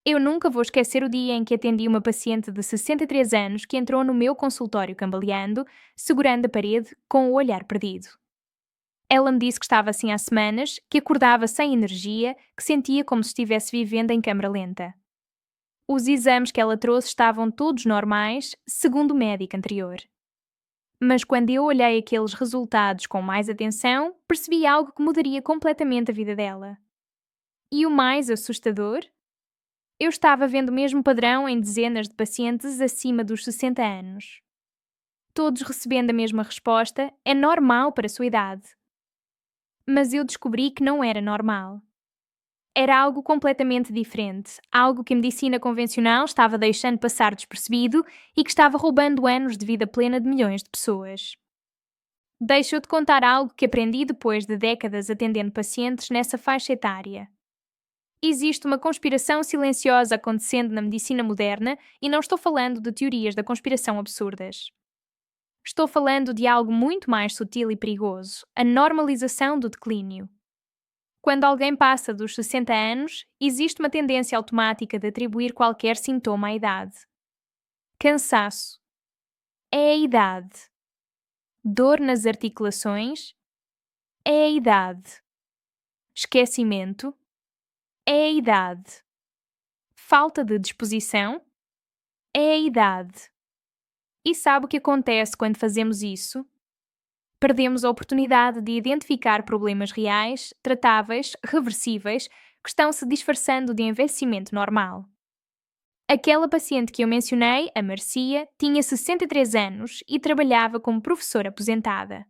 Eu nunca vou esquecer o dia em que atendi uma paciente de 63 anos que entrou no meu consultório cambaleando, segurando a parede com o olhar perdido. Ela me disse que estava assim há semanas, que acordava sem energia, que sentia como se estivesse vivendo em câmara lenta. Os exames que ela trouxe estavam todos normais, segundo o médico anterior. Mas quando eu olhei aqueles resultados com mais atenção, percebi algo que mudaria completamente a vida dela. E o mais assustador? Eu estava vendo o mesmo padrão em dezenas de pacientes acima dos 60 anos. Todos recebendo a mesma resposta: é normal para a sua idade. Mas eu descobri que não era normal. Era algo completamente diferente, algo que a medicina convencional estava deixando passar despercebido e que estava roubando anos de vida plena de milhões de pessoas. Deixa eu te contar algo que aprendi depois de décadas atendendo pacientes nessa faixa etária. Existe uma conspiração silenciosa acontecendo na medicina moderna e não estou falando de teorias da conspiração absurdas. Estou falando de algo muito mais sutil e perigoso: a normalização do declínio. Quando alguém passa dos 60 anos, existe uma tendência automática de atribuir qualquer sintoma à idade. Cansaço. É a idade. Dor nas articulações. É a idade. Esquecimento. É a idade. Falta de disposição. É a idade. E sabe o que acontece quando fazemos isso? Perdemos a oportunidade de identificar problemas reais, tratáveis, reversíveis, que estão se disfarçando de envelhecimento normal. Aquela paciente que eu mencionei, a Marcia, tinha 63 anos e trabalhava como professora aposentada.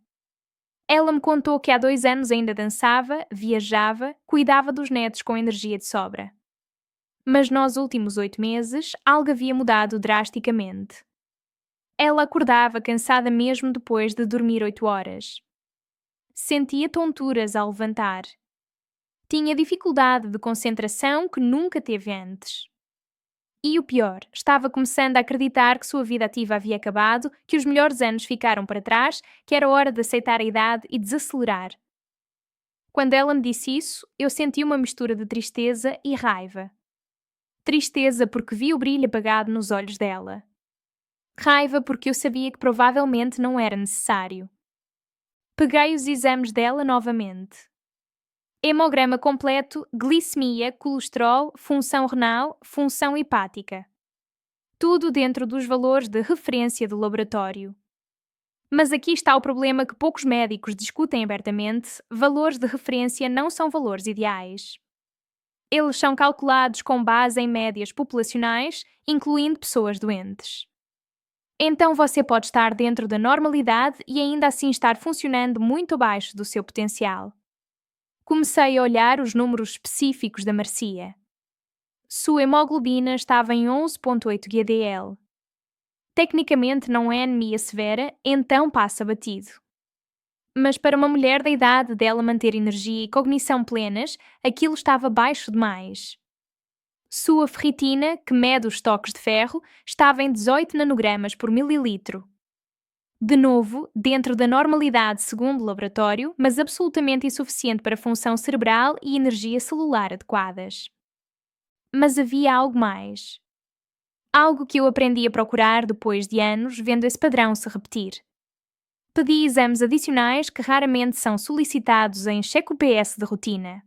Ela me contou que há 2 anos ainda dançava, viajava, cuidava dos netos com energia de sobra. Mas nos últimos 8 meses, algo havia mudado drasticamente. Ela acordava cansada mesmo depois de dormir 8 horas. Sentia tonturas ao levantar. Tinha dificuldade de concentração que nunca teve antes. E o pior, estava começando a acreditar que sua vida ativa havia acabado, que os melhores anos ficaram para trás, que era hora de aceitar a idade e desacelerar. Quando ela me disse isso, eu senti uma mistura de tristeza e raiva. Tristeza porque vi o brilho apagado nos olhos dela. Raiva porque eu sabia que provavelmente não era necessário. Peguei os exames dela novamente. Hemograma completo, glicemia, colesterol, função renal, função hepática. Tudo dentro dos valores de referência do laboratório. Mas aqui está o problema que poucos médicos discutem abertamente: valores de referência não são valores ideais. Eles são calculados com base em médias populacionais, incluindo pessoas doentes. Então você pode estar dentro da normalidade e ainda assim estar funcionando muito abaixo do seu potencial. Comecei a olhar os números específicos da Marcia. Sua hemoglobina estava em 11,8 GDL. Tecnicamente não é anemia severa, então passa batido. Mas para uma mulher da idade dela manter energia e cognição plenas, aquilo estava baixo demais. Sua ferritina, que mede os estoques de ferro, estava em 18 nanogramas por mililitro. De novo, dentro da normalidade segundo o laboratório, mas absolutamente insuficiente para função cerebral e energia celular adequadas. Mas havia algo mais. Algo que eu aprendi a procurar depois de anos vendo esse padrão se repetir. Pedi exames adicionais que raramente são solicitados em check-up PS de rotina.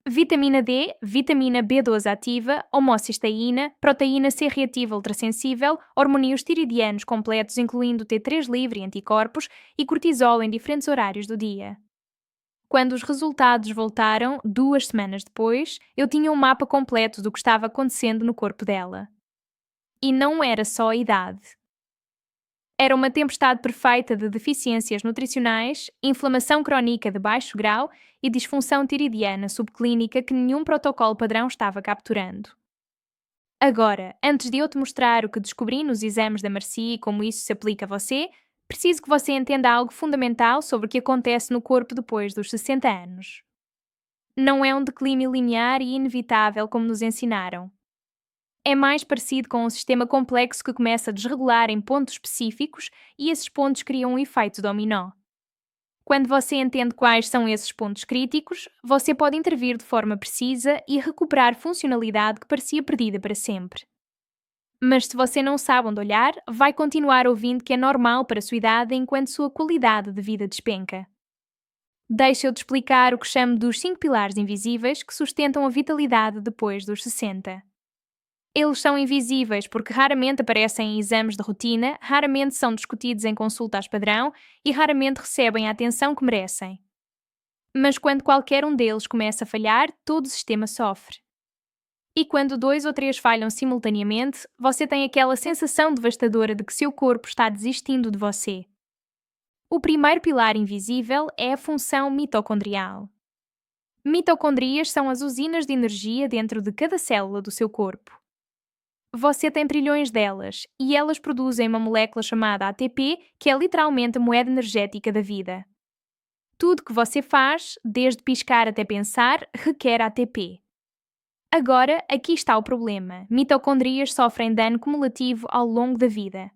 Vitamina D, vitamina B12 ativa, homocisteína, proteína C reativa ultrassensível, hormônios tiroidianos completos incluindo T3 livre e anticorpos e cortisol em diferentes horários do dia. Quando os resultados voltaram, 2 semanas depois, eu tinha um mapa completo do que estava acontecendo no corpo dela. E não era só a idade. Era uma tempestade perfeita de deficiências nutricionais, inflamação crónica de baixo grau e disfunção tiroidiana subclínica que nenhum protocolo padrão estava capturando. Agora, antes de eu te mostrar o que descobri nos exames da Marcia e como isso se aplica a você, preciso que você entenda algo fundamental sobre o que acontece no corpo depois dos 60 anos. Não é um declínio linear e inevitável como nos ensinaram. É mais parecido com um sistema complexo que começa a desregular em pontos específicos e esses pontos criam um efeito dominó. Quando você entende quais são esses pontos críticos, você pode intervir de forma precisa e recuperar funcionalidade que parecia perdida para sempre. Mas se você não sabe onde olhar, vai continuar ouvindo que é normal para a sua idade enquanto sua qualidade de vida despenca. Deixa eu te explicar o que chamo dos 5 pilares invisíveis que sustentam a vitalidade depois dos 60. Eles são invisíveis porque raramente aparecem em exames de rotina, raramente são discutidos em consultas padrão e raramente recebem a atenção que merecem. Mas quando qualquer um deles começa a falhar, todo o sistema sofre. E quando 2 ou 3 falham simultaneamente, você tem aquela sensação devastadora de que seu corpo está desistindo de você. O primeiro pilar invisível é a função mitocondrial. Mitocondrias são as usinas de energia dentro de cada célula do seu corpo. Você tem trilhões delas e elas produzem uma molécula chamada ATP, que é literalmente a moeda energética da vida. Tudo que você faz, desde piscar até pensar, requer ATP. Agora, aqui está o problema. Mitocondrias sofrem dano cumulativo ao longo da vida.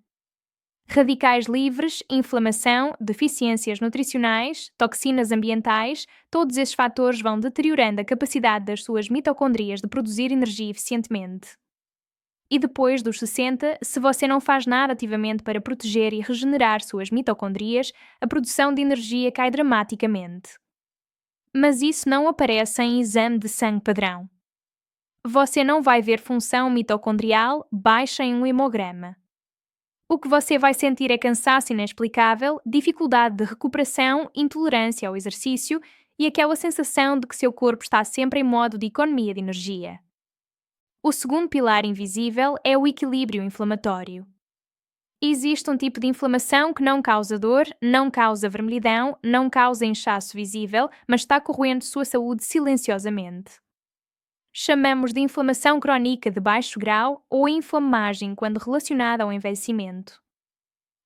Radicais livres, inflamação, deficiências nutricionais, toxinas ambientais, todos esses fatores vão deteriorando a capacidade das suas mitocondrias de produzir energia eficientemente. E depois dos 60, se você não faz nada ativamente para proteger e regenerar suas mitocondrias, a produção de energia cai dramaticamente. Mas isso não aparece em exame de sangue padrão. Você não vai ver função mitocondrial baixa em um hemograma. O que você vai sentir é cansaço inexplicável, dificuldade de recuperação, intolerância ao exercício e aquela sensação de que seu corpo está sempre em modo de economia de energia. O segundo pilar invisível é o equilíbrio inflamatório. Existe um tipo de inflamação que não causa dor, não causa vermelhidão, não causa inchaço visível, mas está corroendo sua saúde silenciosamente. Chamamos de inflamação crónica de baixo grau ou inflamagem quando relacionada ao envelhecimento.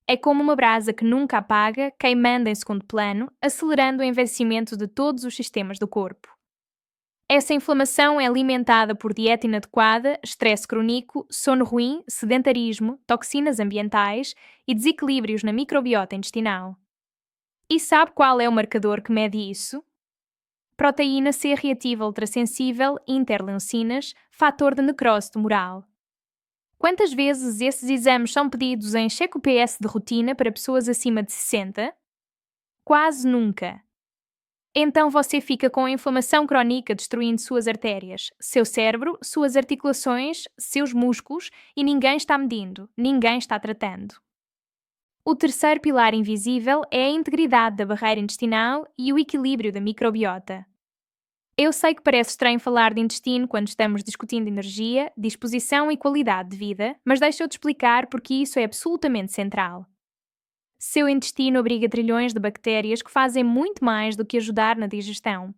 É como uma brasa que nunca apaga, queimando em segundo plano, acelerando o envelhecimento de todos os sistemas do corpo. Essa inflamação é alimentada por dieta inadequada, estresse crónico, sono ruim, sedentarismo, toxinas ambientais e desequilíbrios na microbiota intestinal. E sabe qual é o marcador que mede isso? Proteína C reativa ultrassensível, interleucinas, fator de necrose tumoral. Quantas vezes esses exames são pedidos em check-up PS de rotina para pessoas acima de 60? Quase nunca. Então você fica com a inflamação crónica destruindo suas artérias, seu cérebro, suas articulações, seus músculos e ninguém está medindo, ninguém está tratando. O terceiro pilar invisível é a integridade da barreira intestinal e o equilíbrio da microbiota. Eu sei que parece estranho falar de intestino quando estamos discutindo energia, disposição e qualidade de vida, mas deixa eu te explicar porque isso é absolutamente central. Seu intestino abriga trilhões de bactérias que fazem muito mais do que ajudar na digestão.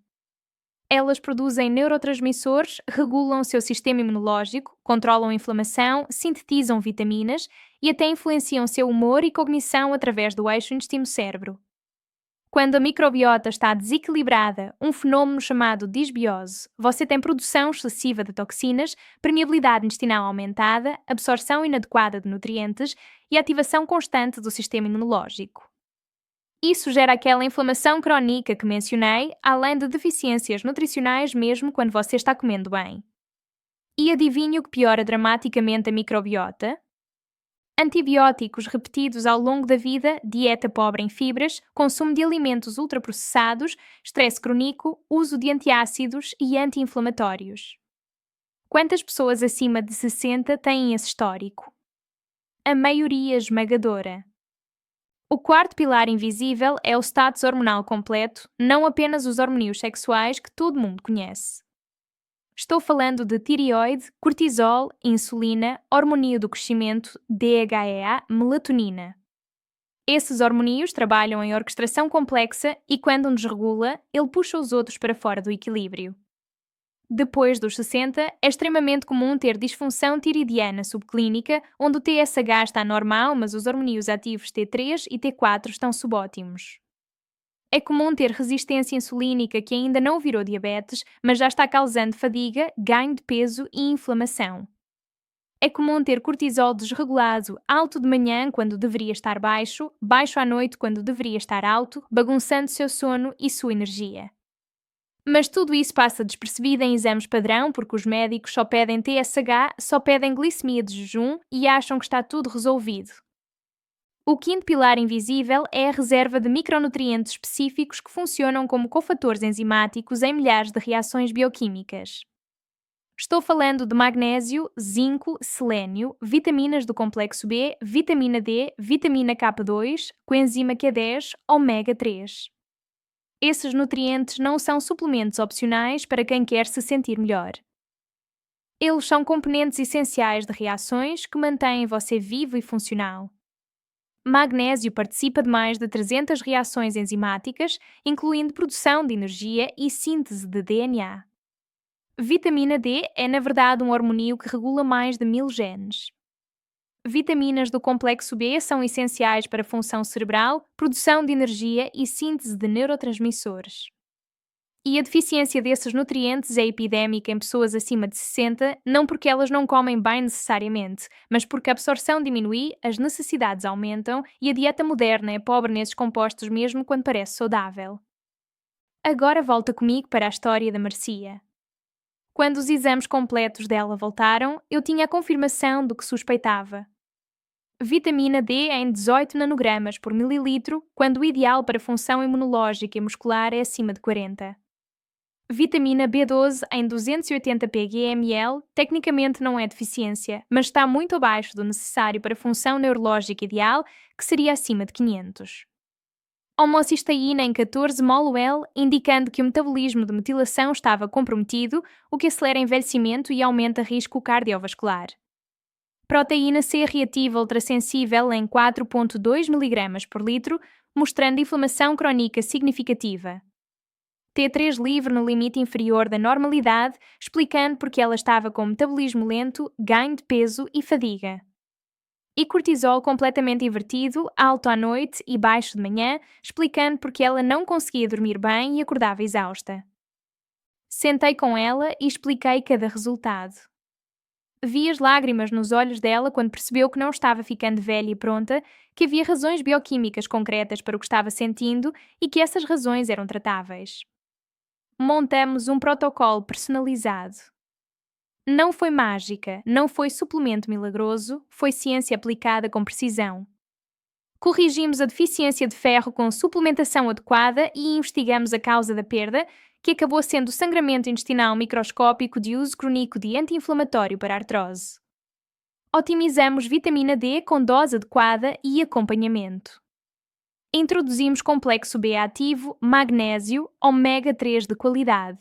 Elas produzem neurotransmissores, regulam o seu sistema imunológico, controlam a inflamação, sintetizam vitaminas e até influenciam seu humor e cognição através do eixo intestino-cérebro. Quando a microbiota está desequilibrada, um fenômeno chamado disbiose, você tem produção excessiva de toxinas, permeabilidade intestinal aumentada, absorção inadequada de nutrientes e ativação constante do sistema imunológico. Isso gera aquela inflamação crónica que mencionei, além de deficiências nutricionais mesmo quando você está comendo bem. E adivinha o que piora dramaticamente a microbiota? Antibióticos repetidos ao longo da vida, dieta pobre em fibras, consumo de alimentos ultraprocessados, estresse crónico, uso de antiácidos e anti-inflamatórios. Quantas pessoas acima de 60 têm esse histórico? A maioria esmagadora. O quarto pilar invisível é o status hormonal completo, não apenas os hormônios sexuais que todo mundo conhece. Estou falando de tireoide, cortisol, insulina, hormônio do crescimento, DHEA, melatonina. Esses hormônios trabalham em orquestração complexa e quando um desregula, ele puxa os outros para fora do equilíbrio. Depois dos 60, é extremamente comum ter disfunção tiroidiana subclínica, onde o TSH está normal, mas os hormônios ativos T3 e T4 estão subótimos. É comum ter resistência insulínica que ainda não virou diabetes, mas já está causando fadiga, ganho de peso e inflamação. É comum ter cortisol desregulado alto de manhã quando deveria estar baixo, baixo à noite quando deveria estar alto, bagunçando seu sono e sua energia. Mas tudo isso passa despercebido em exames padrão porque os médicos só pedem TSH, só pedem glicemia de jejum e acham que está tudo resolvido. O quinto pilar invisível é a reserva de micronutrientes específicos que funcionam como cofatores enzimáticos em milhares de reações bioquímicas. Estou falando de magnésio, zinco, selênio, vitaminas do complexo B, vitamina D, vitamina K2, coenzima Q10, ômega 3. Esses nutrientes não são suplementos opcionais para quem quer se sentir melhor. Eles são componentes essenciais de reações que mantêm você vivo e funcional. Magnésio participa de mais de 300 reações enzimáticas, incluindo produção de energia e síntese de DNA. Vitamina D é, na verdade, um hormônio que regula mais de 1000 genes. Vitaminas do complexo B são essenciais para a função cerebral, produção de energia e síntese de neurotransmissores. E a deficiência desses nutrientes é epidémica em pessoas acima de 60, não porque elas não comem bem necessariamente, mas porque a absorção diminui, as necessidades aumentam e a dieta moderna é pobre nesses compostos mesmo quando parece saudável. Agora volta comigo para a história da Marcia. Quando os exames completos dela voltaram, eu tinha a confirmação do que suspeitava. Vitamina D em 18 nanogramas por mililitro, quando o ideal para função imunológica e muscular é acima de 40. Vitamina B12 em 280 pg/ml tecnicamente não é deficiência, mas está muito abaixo do necessário para a função neurológica ideal, que seria acima de 500. Homocisteína em 14 mol/L, indicando que o metabolismo de metilação estava comprometido, o que acelera envelhecimento e aumenta risco cardiovascular. Proteína C reativa ultrassensível em 4,2 mg por litro, mostrando inflamação crónica significativa. T3 livre no limite inferior da normalidade, explicando porque ela estava com metabolismo lento, ganho de peso e fadiga. E cortisol completamente invertido, alto à noite e baixo de manhã, explicando porque ela não conseguia dormir bem e acordava exausta. Sentei com ela e expliquei cada resultado. Vi as lágrimas nos olhos dela quando percebeu que não estava ficando velha e pronta, que havia razões bioquímicas concretas para o que estava sentindo e que essas razões eram tratáveis. Montamos um protocolo personalizado. Não foi mágica, não foi suplemento milagroso, foi ciência aplicada com precisão. Corrigimos a deficiência de ferro com suplementação adequada e investigamos a causa da perda, que acabou sendo sangramento intestinal microscópico de uso crônico de anti-inflamatório para artrose. Otimizamos vitamina D com dose adequada e acompanhamento. Introduzimos complexo B ativo, magnésio, ômega 3 de qualidade.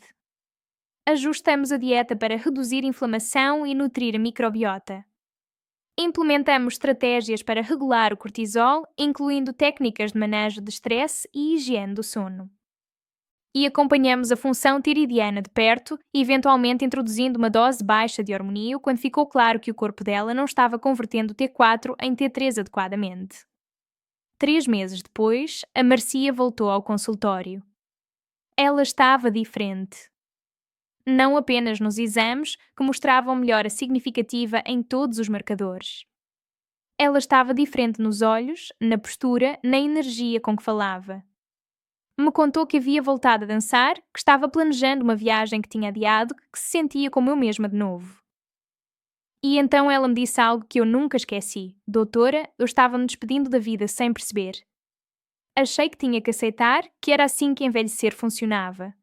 Ajustamos a dieta para reduzir inflamação e nutrir a microbiota. Implementamos estratégias para regular o cortisol, incluindo técnicas de manejo de estresse e higiene do sono. E acompanhamos a função tiroidiana de perto, eventualmente introduzindo uma dose baixa de hormônio quando ficou claro que o corpo dela não estava convertendo T4 em T3 adequadamente. 3 meses depois, a Marcia voltou ao consultório. Ela estava diferente. Não apenas nos exames, que mostravam melhora significativa em todos os marcadores. Ela estava diferente nos olhos, na postura, na energia com que falava. Me contou que havia voltado a dançar, que estava planejando uma viagem que tinha adiado, que se sentia como eu mesma de novo. E então ela me disse algo que eu nunca esqueci. Doutora, eu estava me despedindo da vida sem perceber. Achei que tinha que aceitar que era assim que envelhecer funcionava.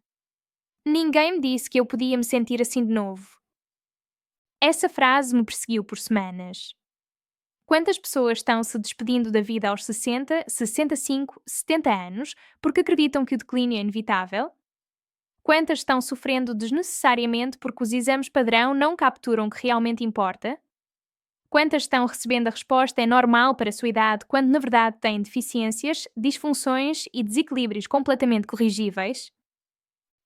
Ninguém me disse que eu podia me sentir assim de novo. Essa frase me perseguiu por semanas. Quantas pessoas estão se despedindo da vida aos 60, 65, 70 anos porque acreditam que o declínio é inevitável? Quantas estão sofrendo desnecessariamente porque os exames padrão não capturam o que realmente importa? Quantas estão recebendo a resposta é normal para a sua idade quando na verdade têm deficiências, disfunções e desequilíbrios completamente corrigíveis?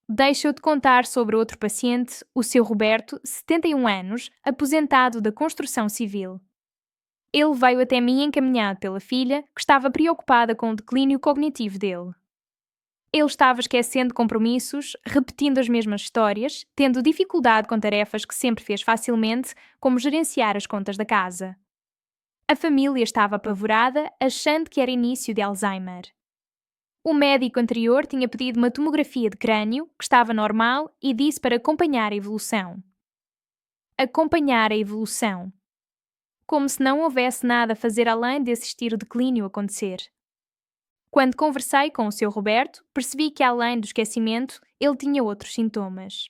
Deixa eu te contar sobre outro paciente, o seu Roberto, 71 anos, aposentado da construção civil. Ele veio até mim encaminhado pela filha, que estava preocupada com o declínio cognitivo dele. Ele estava esquecendo compromissos, repetindo as mesmas histórias, tendo dificuldade com tarefas que sempre fez facilmente, como gerenciar as contas da casa. A família estava apavorada, achando que era início de Alzheimer. O médico anterior tinha pedido uma tomografia de crânio, que estava normal, e disse para acompanhar a evolução. Acompanhar a evolução. Como se não houvesse nada a fazer além de assistir o declínio acontecer. Quando conversei com o Sr. Roberto, percebi que, além do esquecimento, ele tinha outros sintomas.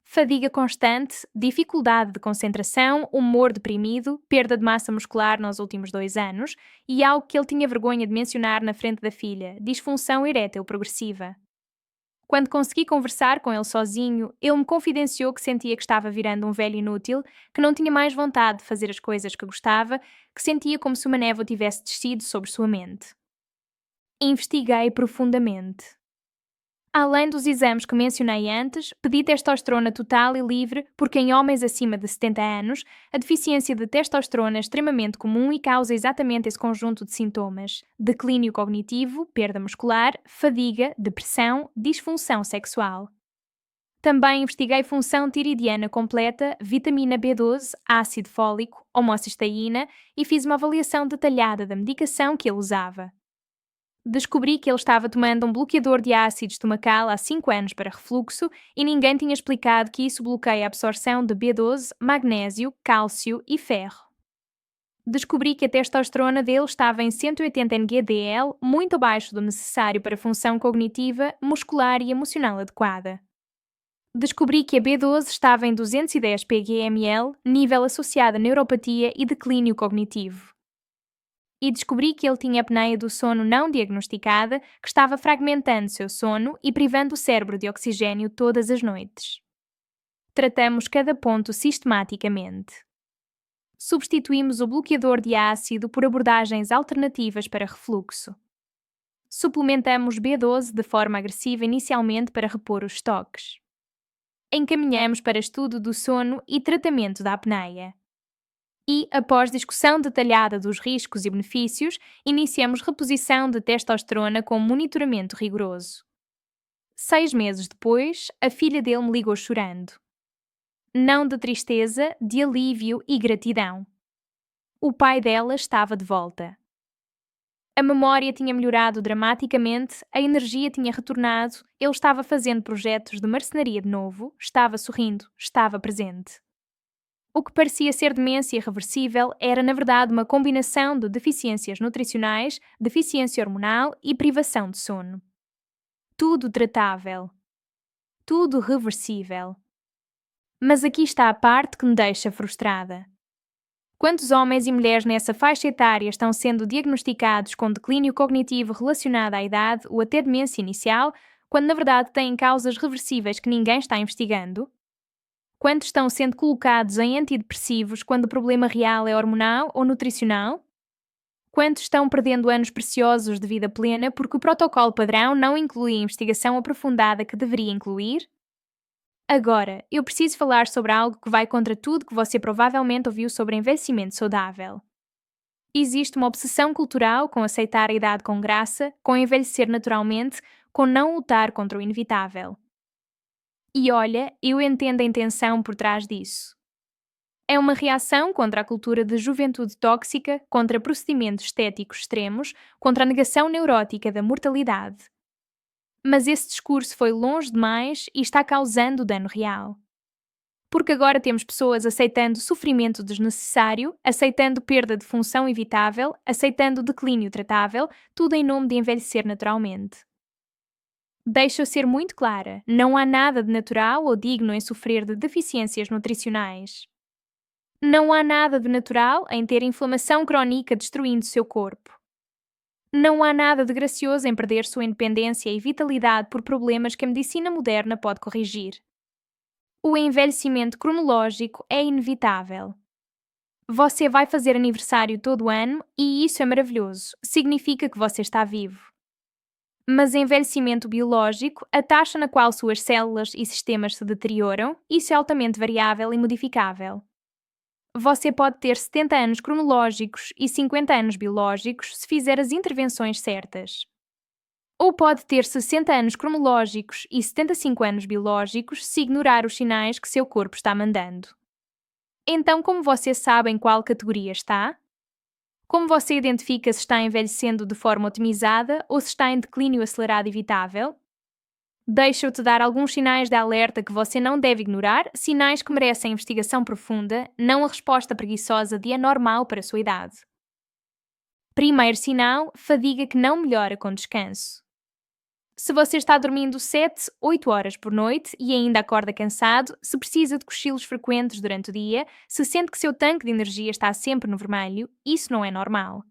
Fadiga constante, dificuldade de concentração, humor deprimido, perda de massa muscular nos últimos 2 anos e algo que ele tinha vergonha de mencionar na frente da filha, disfunção erétil progressiva. Quando consegui conversar com ele sozinho, ele me confidenciou que sentia que estava virando um velho inútil, que não tinha mais vontade de fazer as coisas que gostava, que sentia como se uma névoa tivesse descido sobre sua mente. Investiguei profundamente. Além dos exames que mencionei antes, pedi testosterona total e livre porque em homens acima de 70 anos, a deficiência de testosterona é extremamente comum e causa exatamente esse conjunto de sintomas: declínio cognitivo, perda muscular, fadiga, depressão, disfunção sexual. Também investiguei função tiroidiana completa, vitamina B12, ácido fólico, homocisteína e fiz uma avaliação detalhada da medicação que ele usava. Descobri que ele estava tomando um bloqueador de ácido estomacal há 5 anos para refluxo e ninguém tinha explicado que isso bloqueia a absorção de B12, magnésio, cálcio e ferro. Descobri que a testosterona dele estava em 180 ng/dL, muito abaixo do necessário para a função cognitiva, muscular e emocional adequada. Descobri que a B12 estava em 210 pg/ml, nível associado a neuropatia e declínio cognitivo. E descobri que ele tinha apneia do sono não diagnosticada, que estava fragmentando seu sono e privando o cérebro de oxigênio todas as noites. Tratamos cada ponto sistematicamente. Substituímos o bloqueador de ácido por abordagens alternativas para refluxo. Suplementamos B12 de forma agressiva inicialmente para repor os estoques. Encaminhamos para estudo do sono e tratamento da apneia. E, após discussão detalhada dos riscos e benefícios, iniciamos reposição de testosterona com monitoramento rigoroso. 6 meses depois, a filha dele me ligou chorando. Não de tristeza, de alívio e gratidão. O pai dela estava de volta. A memória tinha melhorado dramaticamente, a energia tinha retornado, ele estava fazendo projetos de marcenaria de novo, estava sorrindo, estava presente. O que parecia ser demência irreversível era, na verdade, uma combinação de deficiências nutricionais, deficiência hormonal e privação de sono. Tudo tratável. Tudo reversível. Mas aqui está a parte que me deixa frustrada. Quantos homens e mulheres nessa faixa etária estão sendo diagnosticados com declínio cognitivo relacionado à idade ou até demência inicial, quando na verdade têm causas reversíveis que ninguém está investigando? Quantos estão sendo colocados em antidepressivos quando o problema real é hormonal ou nutricional? Quantos estão perdendo anos preciosos de vida plena porque o protocolo padrão não inclui a investigação aprofundada que deveria incluir? Agora, eu preciso falar sobre algo que vai contra tudo que você provavelmente ouviu sobre envelhecimento saudável. Existe uma obsessão cultural com aceitar a idade com graça, com envelhecer naturalmente, com não lutar contra o inevitável. E olha, eu entendo a intenção por trás disso. É uma reação contra a cultura de juventude tóxica, contra procedimentos estéticos extremos, contra a negação neurótica da mortalidade. Mas esse discurso foi longe demais e está causando dano real. Porque agora temos pessoas aceitando sofrimento desnecessário, aceitando perda de função evitável, aceitando declínio tratável, tudo em nome de envelhecer naturalmente. Deixo eu ser muito clara, não há nada de natural ou digno em sofrer de deficiências nutricionais. Não há nada de natural em ter inflamação crónica destruindo seu corpo. Não há nada de gracioso em perder sua independência e vitalidade por problemas que a medicina moderna pode corrigir. O envelhecimento cronológico é inevitável. Você vai fazer aniversário todo ano e isso é maravilhoso, significa que você está vivo. Mas envelhecimento biológico, a taxa na qual suas células e sistemas se deterioram, isso é altamente variável e modificável. Você pode ter 70 anos cronológicos e 50 anos biológicos se fizer as intervenções certas. Ou pode ter 60 anos cronológicos e 75 anos biológicos se ignorar os sinais que seu corpo está mandando. Então, como você sabe em qual categoria está? Como você identifica se está envelhecendo de forma otimizada ou se está em declínio acelerado evitável? Deixa-eu te dar alguns sinais de alerta que você não deve ignorar, sinais que merecem investigação profunda, não a resposta preguiçosa de anormal para a sua idade. Primeiro sinal, fadiga que não melhora com descanso. Se você está dormindo 7, 8 horas por noite e ainda acorda cansado, se precisa de cochilos frequentes durante o dia, se sente que seu tanque de energia está sempre no vermelho, isso não é normal.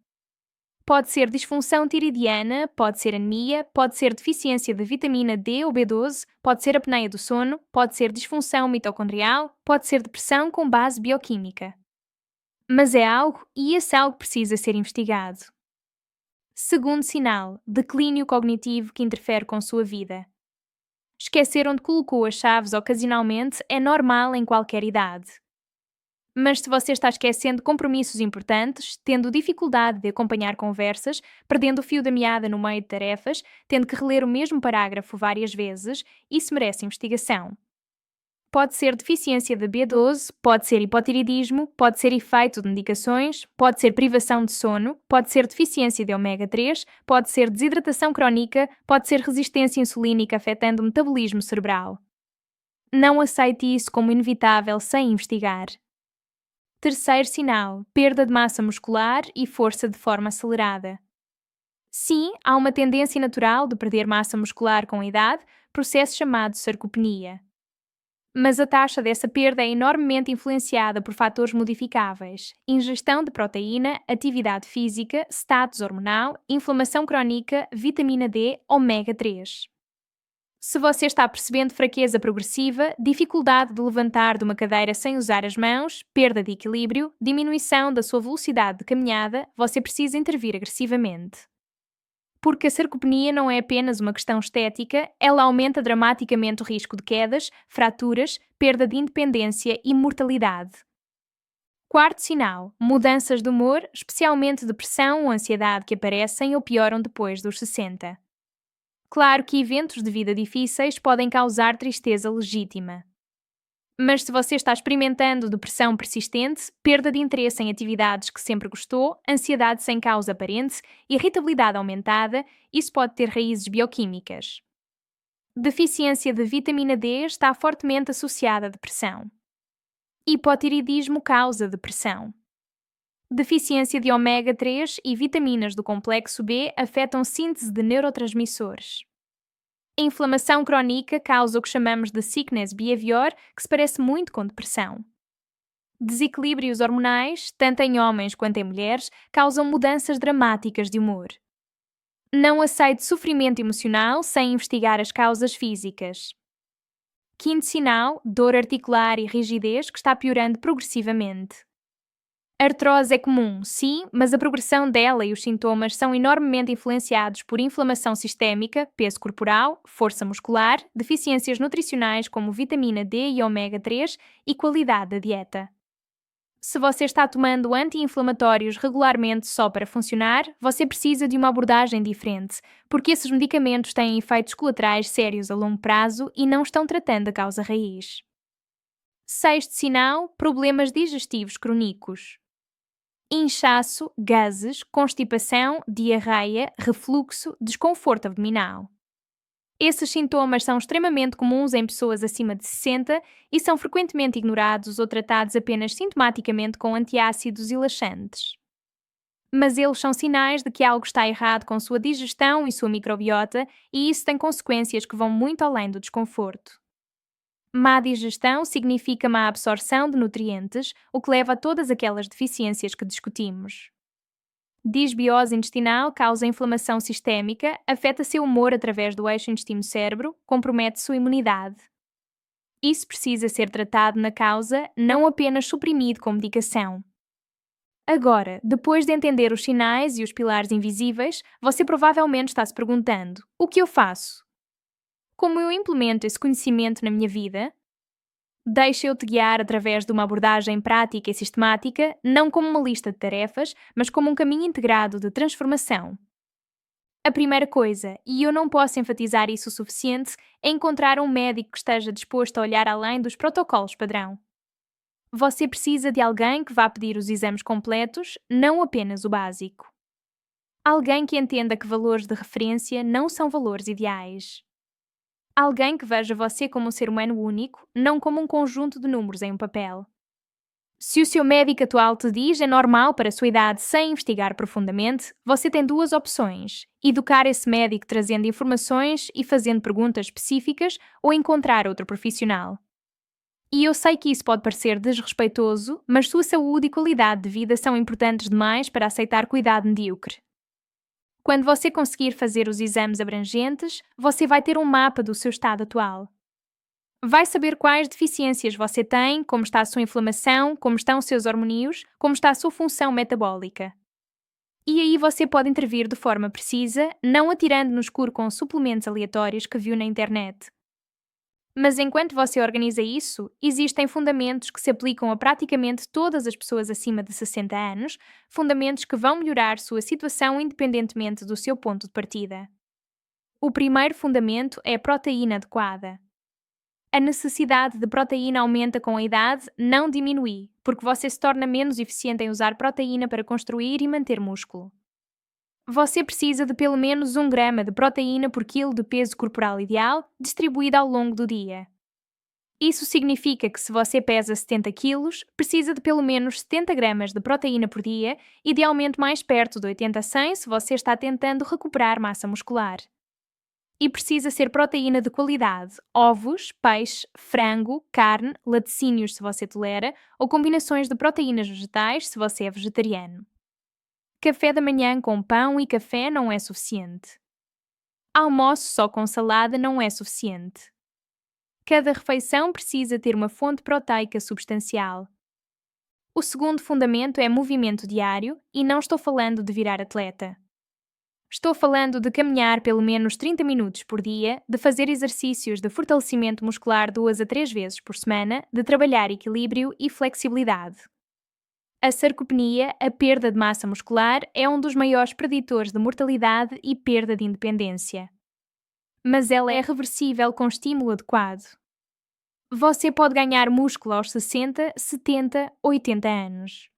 Pode ser disfunção tiroidiana, pode ser anemia, pode ser deficiência de vitamina D ou B12, pode ser apneia do sono, pode ser disfunção mitocondrial, pode ser depressão com base bioquímica. Mas é algo e esse algo precisa ser investigado. Segundo sinal, declínio cognitivo que interfere com sua vida. Esquecer onde colocou as chaves ocasionalmente é normal em qualquer idade. Mas se você está esquecendo compromissos importantes, tendo dificuldade de acompanhar conversas, perdendo o fio da meada no meio de tarefas, tendo que reler o mesmo parágrafo várias vezes, isso merece investigação. Pode ser deficiência de B12, pode ser hipotireoidismo, pode ser efeito de medicações, pode ser privação de sono, pode ser deficiência de ômega 3, pode ser desidratação crónica, pode ser resistência insulínica afetando o metabolismo cerebral. Não aceite isso como inevitável sem investigar. Terceiro sinal, perda de massa muscular e força de forma acelerada. Sim, há uma tendência natural de perder massa muscular com a idade, processo chamado sarcopenia. Mas a taxa dessa perda é enormemente influenciada por fatores modificáveis: ingestão de proteína, atividade física, status hormonal, inflamação crónica, vitamina D, ômega 3. Se você está percebendo fraqueza progressiva, dificuldade de levantar de uma cadeira sem usar as mãos, perda de equilíbrio, diminuição da sua velocidade de caminhada, você precisa intervir agressivamente. Porque a sarcopenia não é apenas uma questão estética, ela aumenta dramaticamente o risco de quedas, fraturas, perda de independência e mortalidade. Quarto sinal, mudanças de humor, especialmente depressão ou ansiedade que aparecem ou pioram depois dos 60. Claro que eventos de vida difíceis podem causar tristeza legítima. Mas se você está experimentando depressão persistente, perda de interesse em atividades que sempre gostou, ansiedade sem causa aparente, irritabilidade aumentada, isso pode ter raízes bioquímicas. Deficiência de vitamina D está fortemente associada à depressão. Hipotireoidismo causa depressão. Deficiência de ômega 3 e vitaminas do complexo B afetam síntese de neurotransmissores. A inflamação crónica causa o que chamamos de sickness behavior, que se parece muito com depressão. Desequilíbrios hormonais, tanto em homens quanto em mulheres, causam mudanças dramáticas de humor. Não aceite sofrimento emocional sem investigar as causas físicas. Quinto sinal, dor articular e rigidez que está piorando progressivamente. A artrose é comum, sim, mas a progressão dela e os sintomas são enormemente influenciados por inflamação sistémica, peso corporal, força muscular, deficiências nutricionais como vitamina D e ômega 3 e qualidade da dieta. Se você está tomando anti-inflamatórios regularmente só para funcionar, você precisa de uma abordagem diferente, porque esses medicamentos têm efeitos colaterais sérios a longo prazo e não estão tratando a causa raiz. Sexto sinal, problemas digestivos crônicos. Inchaço, gases, constipação, diarreia, refluxo, desconforto abdominal. Esses sintomas são extremamente comuns em pessoas acima de 60 e são frequentemente ignorados ou tratados apenas sintomaticamente com antiácidos e laxantes. Mas eles são sinais de que algo está errado com sua digestão e sua microbiota, e isso tem consequências que vão muito além do desconforto. Má digestão significa má absorção de nutrientes, o que leva a todas aquelas deficiências que discutimos. Disbiose intestinal causa inflamação sistémica, afeta seu humor através do eixo intestino-cérebro, compromete sua imunidade. Isso precisa ser tratado na causa, não apenas suprimido com medicação. Agora, depois de entender os sinais e os pilares invisíveis, você provavelmente está se perguntando: o que eu faço? Como eu implemento esse conhecimento na minha vida? Deixa-eu-te guiar através de uma abordagem prática e sistemática, não como uma lista de tarefas, mas como um caminho integrado de transformação. A primeira coisa, e eu não posso enfatizar isso o suficiente, é encontrar um médico que esteja disposto a olhar além dos protocolos padrão. Você precisa de alguém que vá pedir os exames completos, não apenas o básico. Alguém que entenda que valores de referência não são valores ideais. Alguém que veja você como um ser humano único, não como um conjunto de números em um papel. Se o seu médico atual te diz é normal para a sua idade sem investigar profundamente, você tem duas opções: educar esse médico trazendo informações e fazendo perguntas específicas ou encontrar outro profissional. E eu sei que isso pode parecer desrespeitoso, mas sua saúde e qualidade de vida são importantes demais para aceitar cuidado medíocre. Quando você conseguir fazer os exames abrangentes, você vai ter um mapa do seu estado atual. Vai saber quais deficiências você tem, como está a sua inflamação, como estão os seus hormônios, como está a sua função metabólica. E aí você pode intervir de forma precisa, não atirando no escuro com suplementos aleatórios que viu na internet. Mas enquanto você organiza isso, existem fundamentos que se aplicam a praticamente todas as pessoas acima de 60 anos, fundamentos que vão melhorar sua situação independentemente do seu ponto de partida. O primeiro fundamento é a proteína adequada. A necessidade de proteína aumenta com a idade, não diminui, porque você se torna menos eficiente em usar proteína para construir e manter músculo. Você precisa de pelo menos 1 grama de proteína por quilo de peso corporal ideal, distribuída ao longo do dia. Isso significa que se você pesa 70 quilos, precisa de pelo menos 70 gramas de proteína por dia, idealmente mais perto de 80 a 100 se você está tentando recuperar massa muscular. E precisa ser proteína de qualidade: ovos, peixe, frango, carne, laticínios se você tolera, ou combinações de proteínas vegetais se você é vegetariano. Café da manhã com pão e café não é suficiente. Almoço só com salada não é suficiente. Cada refeição precisa ter uma fonte proteica substancial. O segundo fundamento é movimento diário, e não estou falando de virar atleta. Estou falando de caminhar pelo menos 30 minutos por dia, de fazer exercícios de fortalecimento muscular 2 a 3 vezes por semana, de trabalhar equilíbrio e flexibilidade. A sarcopenia, a perda de massa muscular, é um dos maiores preditores de mortalidade e perda de independência. Mas ela é reversível com estímulo adequado. Você pode ganhar músculo aos 60, 70, 80 anos.